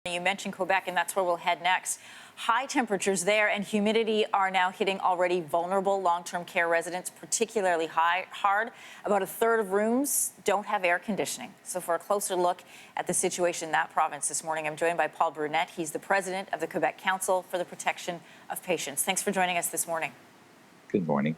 You mentioned Quebec, and that's where we'll head next. High temperatures there and humidity are now hitting already vulnerable long-term care residents particularly hard. About a third of rooms don't have air conditioning. So for a closer look at the situation in that province this morning, I'm joined by Paul Brunette. He's the president of the Quebec Council for the Protection of Patients. Thanks for joining us this morning. Good morning.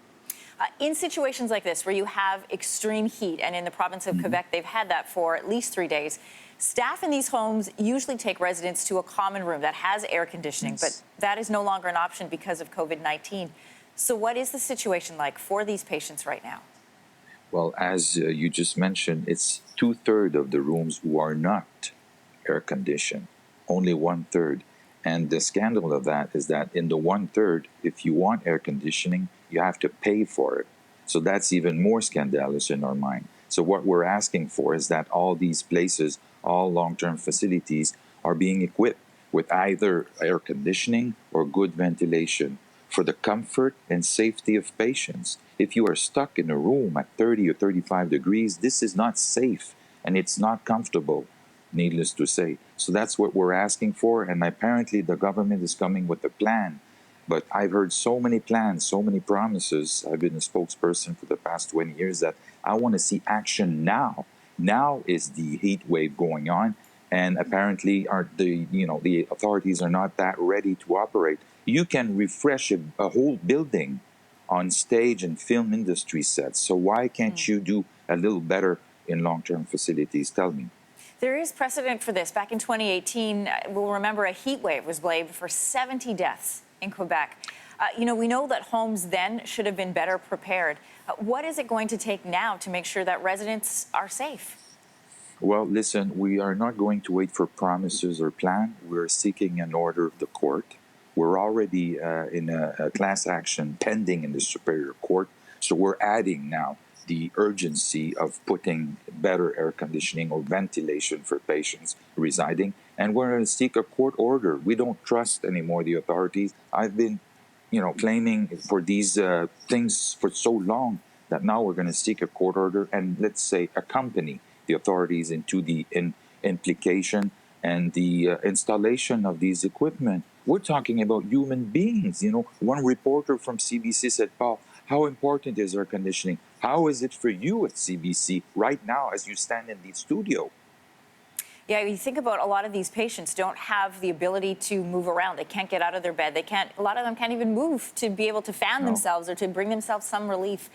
In situations like this, where you have extreme heat, and in the province of Quebec, they've had that for at least 3 days, staff in these homes usually take residents to a common room that has air conditioning, but that is no longer an option because of COVID-19. So what is the situation like for these patients right now? Well, as you just mentioned, it's 2/3 of the rooms who are not air conditioned, only 1/3. And the scandal of that is that in the 1/3, if you want air conditioning, you have to pay for it. So that's even more scandalous in our mind. So what we're asking for is that all these places, all long-term facilities, are being equipped with either air conditioning or good ventilation for the comfort and safety of patients. If you are stuck in a room at 30 or 35 degrees, this is not safe and it's not comfortable, needless to say. So that's what we're asking for, and apparently the government is coming with a plan. But I've heard so many plans, so many promises. I've been a spokesperson for the past 20 years that I want to see action now. Now is the heat wave going on, and apparently the authorities are not that ready to operate. You can refresh a whole building on stage and film industry sets. So why can't you do a little better in long-term facilities? Tell me. There is precedent for this. Back in 2018, we'll remember a heat wave was blamed for 70 deaths in Quebec. We know that homes then should have been better prepared. What is it going to take now to make sure that residents are safe? Well, listen, we are not going to wait for promises or plan. We're seeking an order of the court. We're already in a class action pending in the Superior Court. So we're adding now the urgency of putting better air conditioning or ventilation for patients residing. And we're going to seek a court order. We don't trust anymore the authorities. I've been, claiming for these things for so long that now we're going to seek a court order and, let's say, accompany the authorities into the implication and the installation of these equipment. We're talking about human beings. One reporter from CBC said, Paul, how important is air conditioning? How is it for you at CBC right now as you stand in the studio? Yeah, you think about a lot of these patients don't have the ability to move around. They can't get out of their bed. A lot of them can't even move to be able to fan themselves or to bring themselves some relief.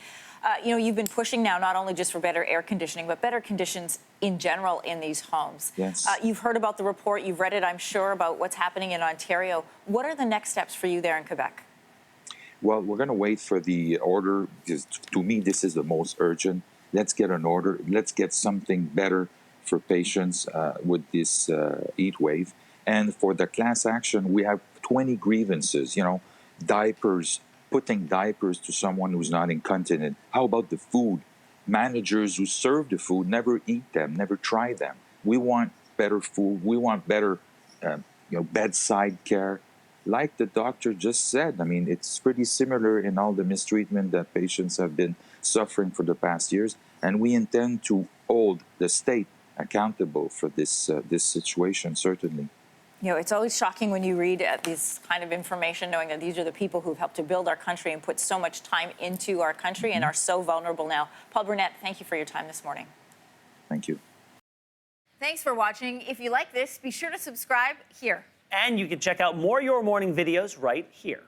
You've been pushing now not only just for better air conditioning, but better conditions in general in these homes. Yes. You've heard about the report. You've read it, I'm sure, about what's happening in Ontario. What are the next steps for you there in Quebec? Well, we're going to wait for the order because to me, this is the most urgent. Let's get an order. Let's get something better for patients with this heat wave. And for the class action, we have 20 grievances, diapers, putting diapers to someone who's not incontinent. How about the food? Managers who serve the food never eat them, never try them. We want better food. We want better, bedside care. Like the doctor just said, it's pretty similar in all the mistreatment that patients have been suffering for the past years. And we intend to hold the state accountable for this situation, certainly. It's always shocking when you read this kind of information, knowing that these are the people who've helped to build our country and put so much time into our country and are so vulnerable now. Paul Brunette, thank you for your time this morning. Thank you. Thanks for watching. If you like this, be sure to subscribe here. And you can check out more Your Morning videos right here.